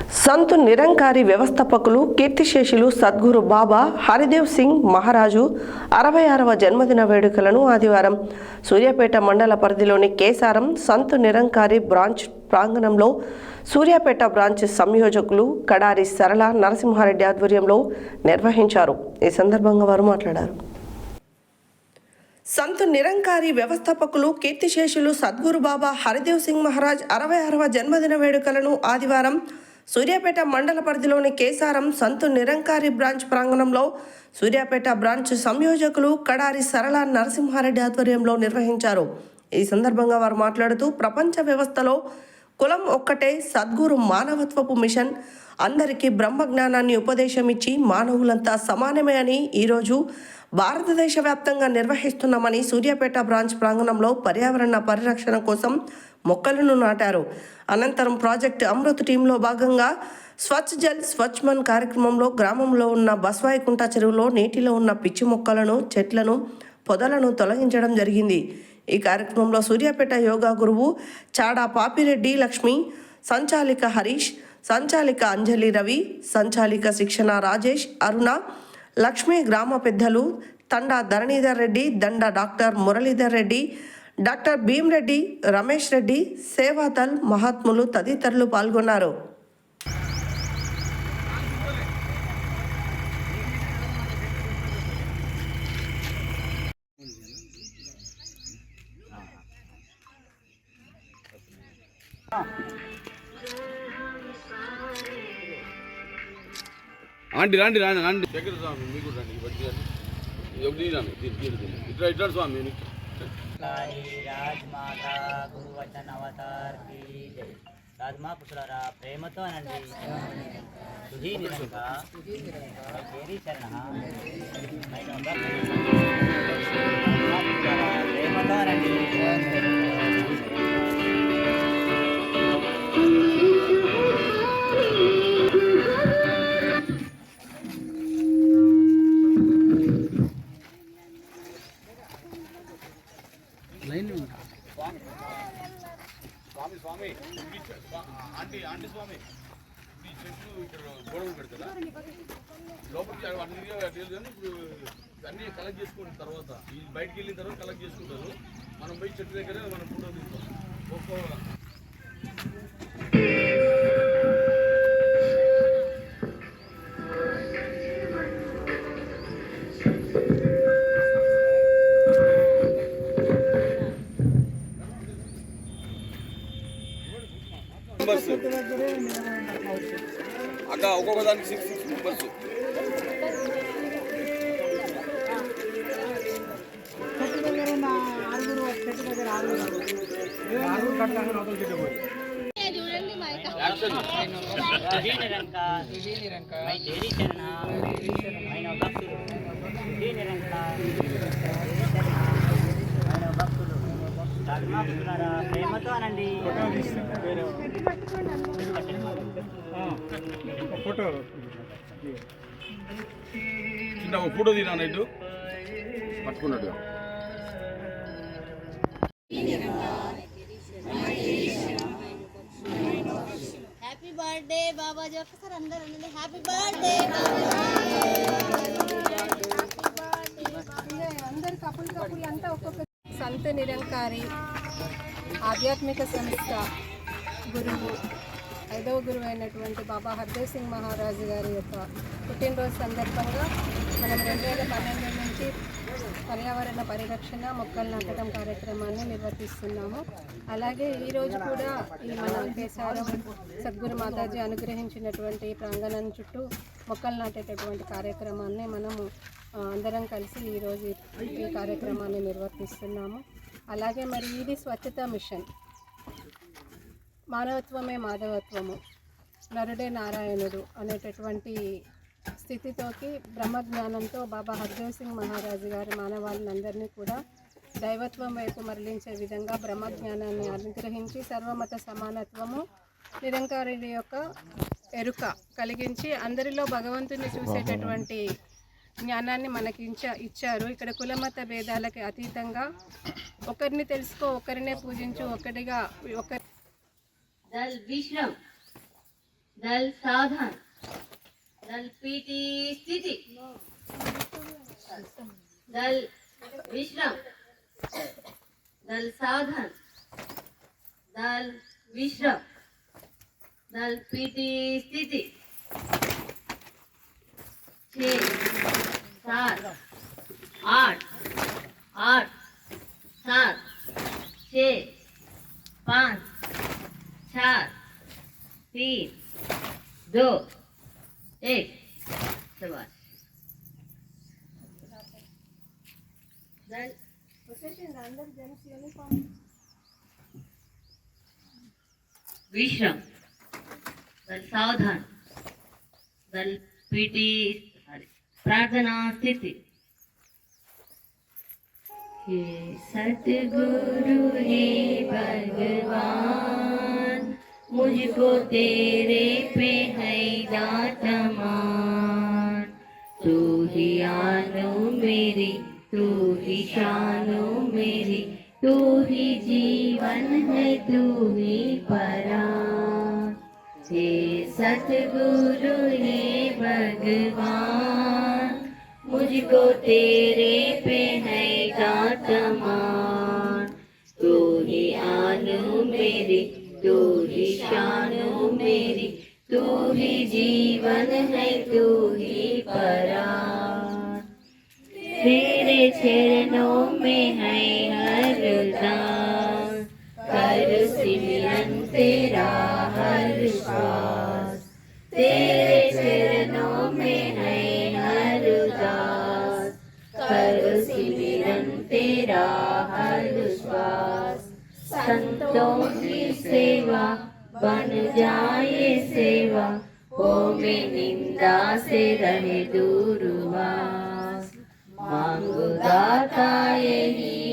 సంత్ నిరంకారి వ్యవస్థాపకులు కీర్తిశేషులు సద్గురు బాబా హరిదేవ్ సింగ్ మహారాజు 66వ జన్మదిన వేడుకలను ఆదివారం సూర్యాపేట మండల పరిధిలోని కేసారం సంత్ నిరంకారి బ్రాంచ్ ప్రాంగణంలో సూర్యాపేట బ్రాంచ్ సంయోజకులు కడారి సరళ నరసింహారెడ్డి ఆధ్వర్యంలో నిర్వహించారు. ఈ సందర్భంగా వారు మాట్లాడారు. సంత్ నిరంకారి వ్యవస్థాపకులు కీర్తిశేషులు సద్గురు బాబా హరిదేవ్ సింగ్ మహారాజ్ 66వ జన్మదిన వేడుకలను ఆదివారం సూర్యాపేట మండల పరిధిలోని కేసారం సంత్ నిరంకారి బ్రాంచ్ ప్రాంగణంలో సూర్యాపేట బ్రాంచ్ సంయోజకులు కడారి సరళ నరసింహారెడ్డి ఆధ్వర్యంలో నిర్వహించారు. ఈ సందర్భంగా వారు మాట్లాడుతూ ప్రపంచ వ్యవస్థలో కులం ఒక్కటే సద్గురు మానవత్వపు మిషన్, అందరికీ బ్రహ్మజ్ఞానాన్ని ఉపదేశం ఇచ్చి మానవులంతా సమానమే అని ఈరోజు భారతదేశ వ్యాప్తంగా నిర్వహిస్తున్నామని సూర్యాపేట బ్రాంచ్ ప్రాంగణంలో పర్యావరణ పరిరక్షణ కోసం మొక్కలను నాటారు. అనంతరం ప్రాజెక్ట్ అమృత్ టీంలో భాగంగా స్వచ్ఛ జల్ స్వచ్ఛ మన్ కార్యక్రమంలో గ్రామంలో ఉన్న బస్వాయికుంట చెరువులో నీటిలో ఉన్న పిచ్చి మొక్కలను, చెట్లను, పొదలను తొలగించడం జరిగింది. ఈ కార్యక్రమంలో సూర్యాపేట యోగా గురువు చాడా పాపిరెడ్డి లక్ష్మి, సంచాలిక హరీష్, సంచాలిక అంజలి రవి, సంచాలిక శిక్షణ రాజేష్, అరుణ, లక్ష్మి, గ్రామ పెద్దలు తండా ధరణీధర్ రెడ్డి, దండ డాక్టర్ మురళీధర్ రెడ్డి, డాక్టర్ భీమ్ రెడ్డి, రమేష్ రెడ్డి, సేవాదల్ మహాత్ములు తదితరులు పాల్గొన్నారు. ఆంటీ రండి రండి రండి దగ్గర స్వామి మీకు రండి బట్టి ఇట్లా ఇట్లా స్వామి రాజమాత గురువచన అవతార్ की जय. రాజమా పుత్రరా ప్రేమతో అనండి తుది నిరంక చేరి చరణ ప్రేమతో అనండి. స్వామి స్వామి ఆంటీ ఆంటీ స్వామి ఈ చెట్లు ఇక్కడ గొడవలు పెడతారా లోపలికి అన్ని ఇప్పుడు అన్నీ కలెక్ట్ చేసుకున్న తర్వాత ఈ బయటికి వెళ్ళిన తర్వాత కలెక్ట్ చేసుకుంటారు. మనం పోయి చెట్టు దగ్గర మనం ఫోటో తీస్తాం. అక్క ఒక్కొక్క దానికి 6 మెంబర్స్. ప్రేమతో అనండి. చిన్న ఒక ఫోటో తీరా నైట్ పట్టుకున్నట్టుగా. Happy birthday Babaji. ఒకసారి అందరూ అనండి హ్యాపీ బర్త్డే అందరు కపుల్ అంతా ఒక్కొక్క సంత్ నిరంకారి ఆధ్యాత్మిక సంస్థ గురువు 5వ గురువు అయినటువంటి బాబా హరిదేవ్ సింగ్ మహారాజు గారి యొక్క పుట్టినరోజు సందర్భంగా మనం 2012 నుంచి పర్యావరణ పరిరక్షణ మొక్కలు నాటడం కార్యక్రమాన్ని నిర్వర్తిస్తున్నాము. అలాగే ఈరోజు కూడా ఈ మన కేసారం సద్గురు మాతాజీ అనుగ్రహించినటువంటి ప్రాంగణం చుట్టూ మొక్కలు నాటేటటువంటి కార్యక్రమాన్ని మనము అందరం కలిసి ఈరోజు ఈ కార్యక్రమాన్ని నిర్వర్తిస్తున్నాము. అలాగే మరి ఇది స్వచ్ఛత మిషన్, మానవత్వమే మాధవత్వము, నరుడే నారాయణుడు అనేటటువంటి స్థితితోకి బ్రహ్మజ్ఞానంతో బాబా హరిదేవ్ సింగ్ మహారాజు గారి మానవాళ్ళందరినీ కూడా దైవత్వం వైపు మరలించే విధంగా బ్రహ్మజ్ఞానాన్ని అనుగ్రహించి సర్వమత సమానత్వము, నిరంకారుల యొక్క ఎరుక కలిగించి అందరిలో భగవంతుని చూసేటటువంటి జ్ఞానాన్ని మనకి ఇచ్చారు. ఇక్కడ కులమత భేదాలకి అతీతంగా ఒకరిని తెలుసుకో, ఒకరినే పూజించు, ఒకటిగా दल सावधान, दल पीटी स्थिति, दल विश्राम, दल सावधान, दल विश्राम, दल पीटी स्थिति, 6 7 8 8 7 6 5 4 3 2 1 शाबाश। दल विश्राम, दल सावधान, दल पीटी प्रार्थना स्थिति। हे सतगुरु हे भगवान, मुझको तेरे पे है दात मान। तू ही आनो मेरी, तू ही शानो मेरी, तू ही जीवन है, तू ही परान। हे सतगुरु हे भगवान, मुझको तेरे पे है दात मान। तू ही आनो मेरी, तू ही शानो मेरी, तू ही जीवन है, तू ही परान। तेरे चरणों में है हर दान, कर सिमरन तेरा हर श्वास। तेरे चरणों में है हर दास, कर सिमरन तेरा हर श्वास। संतों की सेवा बन जाए सेवा, हो में निंदा से रहे दूरवास। मांगो दाता यही